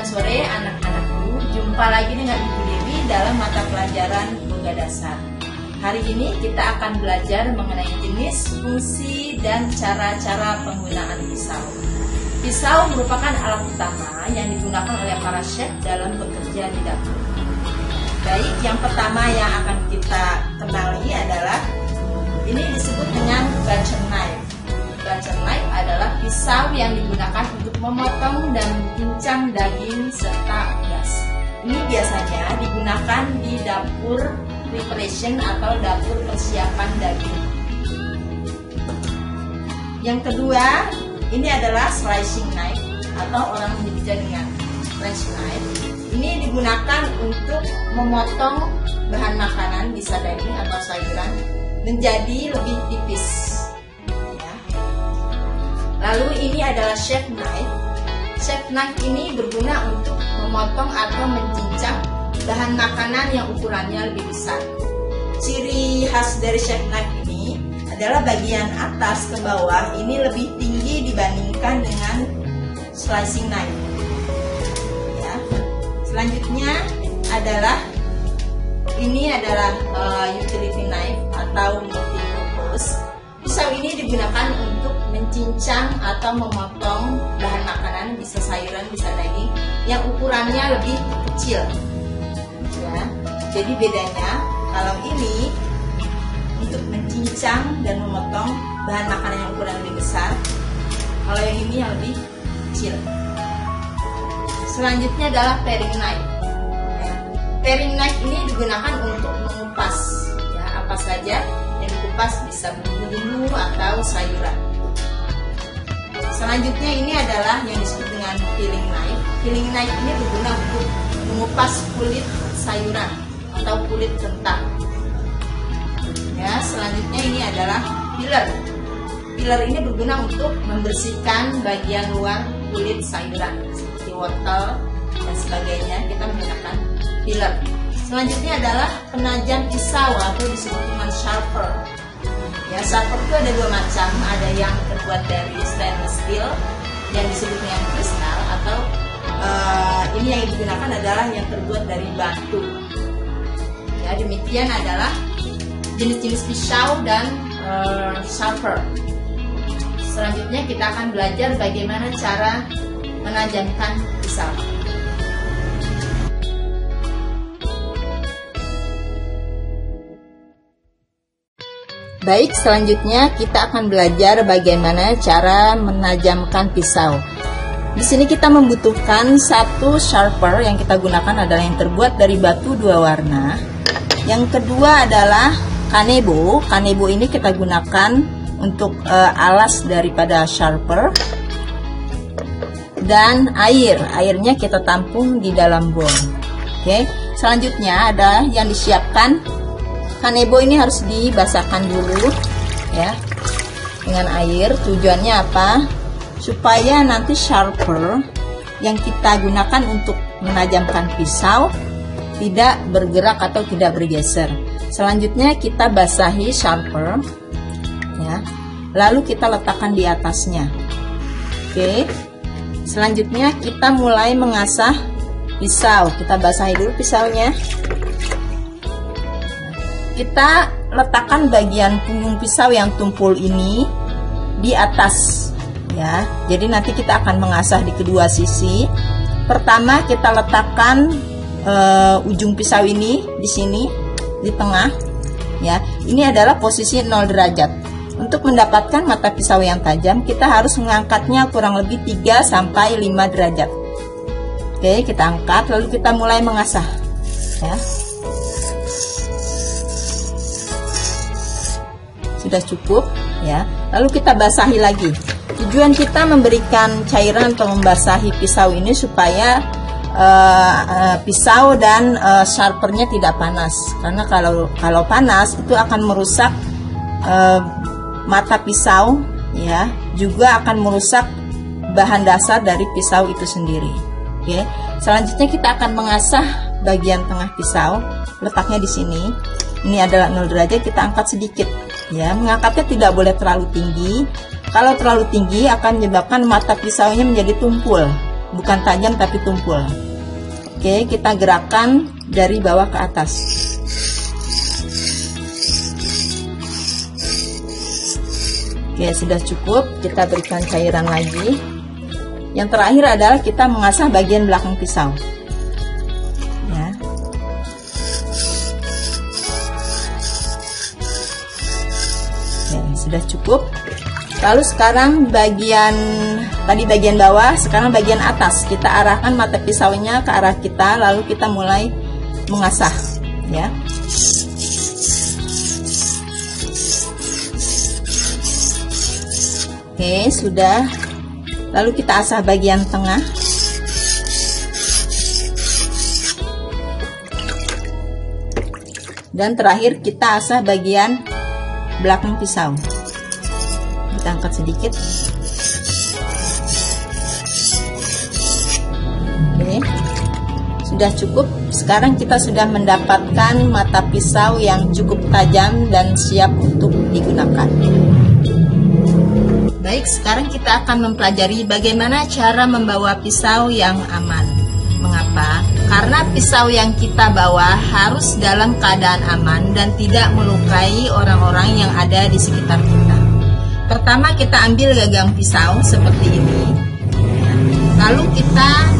sore anak-anakku, jumpa lagi dengan Ibu Dewi dalam mata pelajaran Boga Dasar. Hari ini kita akan belajar mengenai jenis, fungsi, dan cara-cara penggunaan pisau. Pisau merupakan alat utama yang digunakan oleh para chef dalam bekerja di dapur. Baik, yang pertama yang akan kita kenali adalah ini disebut dengan butcher knife. Butcher knife adalah pisau yang digunakan untuk memotong dan mengincang daging serta unggas. Ini biasanya digunakan di dapur preparation atau dapur persiapan daging. Yang kedua, ini adalah slicing knife atau orang menyebutnya dengan French knife. Ini digunakan untuk memotong bahan makanan, bisa daging atau sayuran, menjadi lebih tipis. Lalu ini adalah chef knife. Chef knife ini berguna untuk memotong atau mencincang bahan makanan yang ukurannya lebih besar. Ciri khas dari chef knife ini adalah bagian atas ke bawah ini lebih tinggi dibandingkan dengan slicing knife. Ya. Selanjutnya adalah ini adalah utility knife atau multi-purpose. Pisau ini digunakan untuk mencincang atau memotong bahan makanan, bisa sayuran, bisa daging, yang ukurannya lebih kecil. Ya, jadi bedanya kalau ini untuk mencincang dan memotong bahan makanan yang ukuran lebih besar, kalau yang ini yang lebih kecil. Selanjutnya adalah paring knife. Ya, paring knife ini digunakan untuk mengupas, ya, apa saja yang dikupas, bisa bumbu-bumbu atau sayuran. Selanjutnya ini adalah yang disebut dengan peeling knife. Peeling knife ini berguna untuk mengupas kulit sayuran atau kulit kentang. Ya, selanjutnya ini adalah peeler. Peeler ini berguna untuk membersihkan bagian luar kulit sayuran seperti wortel dan sebagainya. Kita menggunakan peeler. Selanjutnya adalah penajam pisau atau disebut dengan sharper. Ya, sharper itu ada dua macam, ada yang terbuat dari stainless steel yang disebut dengan kristal, atau ini yang digunakan adalah yang terbuat dari batu. Ya, demikian adalah jenis-jenis pisau dan sharper. Selanjutnya kita akan belajar bagaimana cara menajamkan pisau. Baik, selanjutnya kita akan belajar bagaimana cara menajamkan pisau. Di sini kita membutuhkan satu sharper, yang kita gunakan adalah yang terbuat dari batu dua warna. Yang kedua adalah kanebo. Kanebo ini kita gunakan untuk alas daripada sharper. Dan air. Airnya kita tampung di dalam bowl. Oke. Selanjutnya ada yang disiapkan. Kanebo ini harus dibasahkan dulu, ya, dengan air. Tujuannya apa? Supaya nanti sharper yang kita gunakan untuk menajamkan pisau tidak bergerak atau tidak bergeser. Selanjutnya kita basahi sharper, ya, lalu kita letakkan di atasnya. Oke. Selanjutnya kita mulai mengasah pisau. Kita basahi dulu pisaunya. Kita letakkan bagian punggung pisau yang tumpul ini di atas, ya. Jadi nanti kita akan mengasah di kedua sisi. Pertama kita letakkan ujung pisau ini di sini di tengah, ya. Ini adalah posisi 0 derajat. Untuk mendapatkan mata pisau yang tajam, kita harus mengangkatnya kurang lebih 3 sampai 5 derajat. Oke, kita angkat lalu kita mulai mengasah, ya. Sudah cukup, ya. Lalu kita basahi lagi. Tujuan kita memberikan cairan atau membasahi pisau ini supaya pisau dan sharpernya tidak panas. Karena kalau panas itu akan merusak mata pisau, ya. Juga akan merusak bahan dasar dari pisau itu sendiri. Oke. Selanjutnya kita akan mengasah bagian tengah pisau. Letaknya di sini. Ini adalah 0 derajat, kita angkat sedikit. Ya, mengangkatnya tidak boleh terlalu tinggi. Kalau terlalu tinggi akan menyebabkan mata pisaunya menjadi tumpul. bukan tajam tapi tumpul. Oke, kita gerakkan dari bawah ke atas. Oke, sudah cukup. Kita berikan cairan lagi. Yang terakhir adalah kita mengasah bagian belakang pisau. Ya. Oke, sudah cukup. Lalu sekarang bagian bawah, sekarang bagian atas. Kita arahkan mata pisaunya ke arah kita, lalu kita mulai mengasah, ya. Oke, sudah. Lalu kita asah bagian tengah. Dan terakhir kita asah bagian belakang pisau. Kita angkat sedikit. Oke, sudah cukup. Sekarang kita sudah mendapatkan mata pisau yang cukup tajam dan siap untuk digunakan. Baik, sekarang kita akan mempelajari bagaimana cara membawa pisau yang aman. Mengapa? Karena pisau yang kita bawa harus dalam keadaan aman dan tidak melukai orang-orang yang ada di sekitar kita. Pertama, kita ambil gagang pisau seperti ini. Lalu kita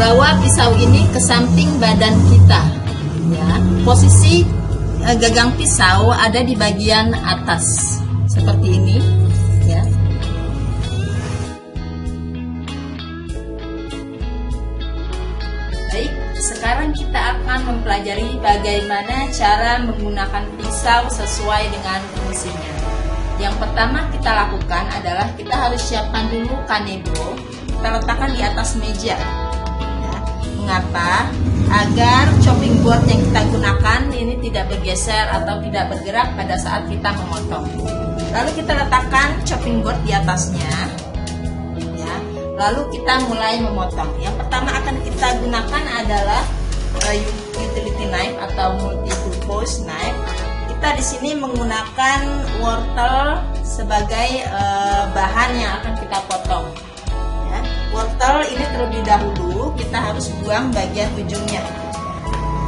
bawa pisau ini ke samping badan kita. Ya, posisi gagang pisau ada di bagian atas seperti ini. Ya. Baik, sekarang kita akan mempelajari bagaimana cara menggunakan pisau sesuai dengan fungsinya. Yang pertama kita lakukan adalah kita harus siapkan dulu kanebo, kita letakkan di atas meja. Ya. Mengapa? Agar chopping board yang kita gunakan ini tidak bergeser atau tidak bergerak pada saat kita memotong. Lalu kita letakkan chopping board di atasnya. Lalu kita mulai memotong. Yang pertama akan kita gunakan adalah utility knife atau multi-purpose knife. Kita di sini menggunakan wortel sebagai bahan yang akan kita potong. Ya. Wortel ini terlebih dahulu kita harus buang bagian ujungnya.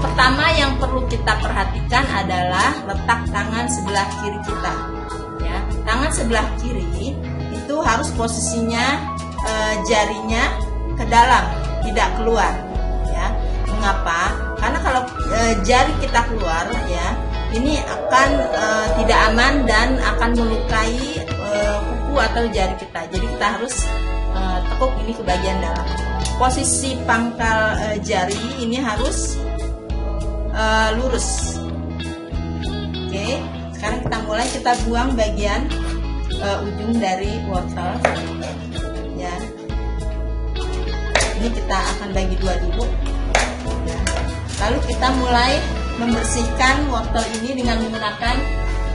Pertama yang perlu kita perhatikan adalah letak tangan sebelah kiri kita. Ya. Tangan sebelah kiri itu harus posisinya jarinya ke dalam, tidak keluar, ya. Mengapa? Karena kalau jari kita keluar, ya, ini akan tidak aman dan akan melukai kuku atau jari kita. Jadi kita harus tekuk ini ke bagian dalam. Posisi pangkal jari ini harus lurus. Oke, sekarang kita buang bagian ujung dari wortel. Ya. Ini kita akan bagi dua dulu. Ya. Lalu kita mulai membersihkan wortel ini dengan menggunakan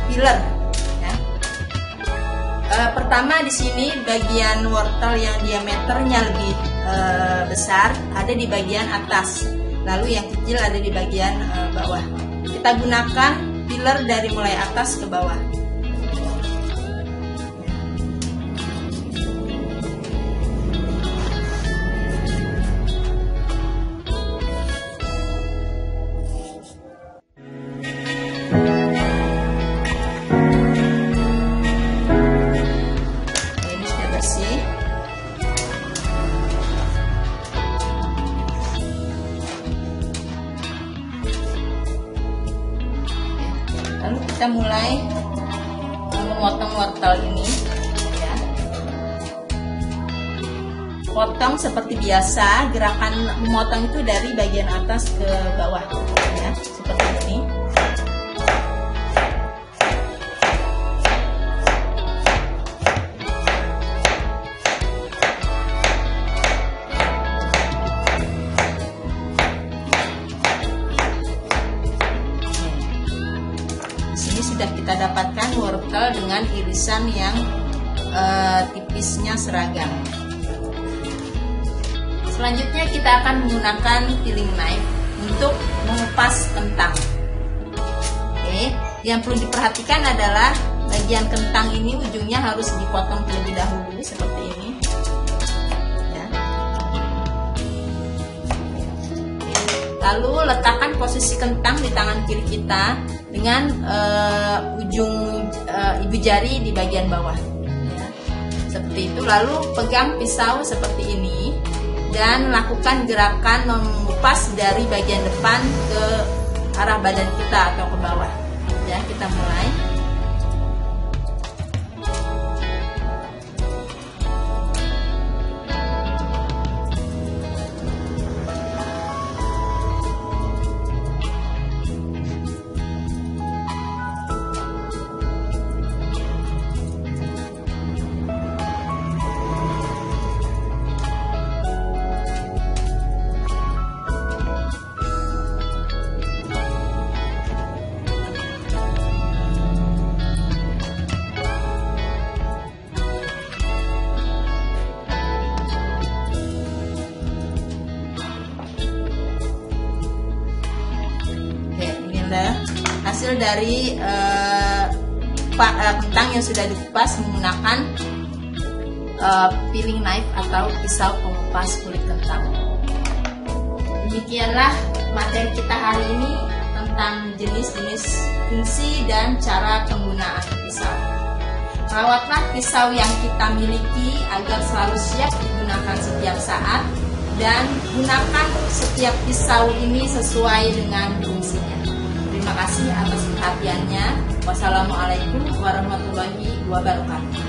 peeler. Ya. Pertama di sini bagian wortel yang diameternya lebih besar ada di bagian atas, lalu yang kecil ada di bagian bawah. Kita gunakan peeler dari mulai atas ke bawah. Lalu kita mulai memotong wortel ini, ya. Potong seperti biasa, gerakan memotong itu dari bagian atas ke bawah, ya, seperti ini. Sudah kita dapatkan wortel dengan irisan yang tipisnya seragam. Selanjutnya kita akan menggunakan peeling knife untuk mengupas kentang. Oke, yang perlu diperhatikan adalah bagian kentang ini ujungnya harus dipotong terlebih dahulu seperti ini. Ya. Lalu letakkan posisi kentang di tangan kiri kita dengan ujung ibu jari di bagian bawah. Ya. Seperti itu. Lalu pegang pisau seperti ini dan lakukan gerakan mengupas dari bagian depan ke arah badan kita atau ke bawah. Ya, kita mulai. Hasil dari kentang yang sudah dikupas menggunakan peeling knife atau pisau pengupas kulit kentang. Demikianlah materi kita hari ini tentang jenis-jenis fungsi dan cara penggunaan pisau. Rawatlah pisau yang kita miliki agar selalu siap digunakan setiap saat dan gunakan setiap pisau ini sesuai dengan fungsinya. Terima kasih atas perhatiannya. Wassalamualaikum warahmatullahi wabarakatuh.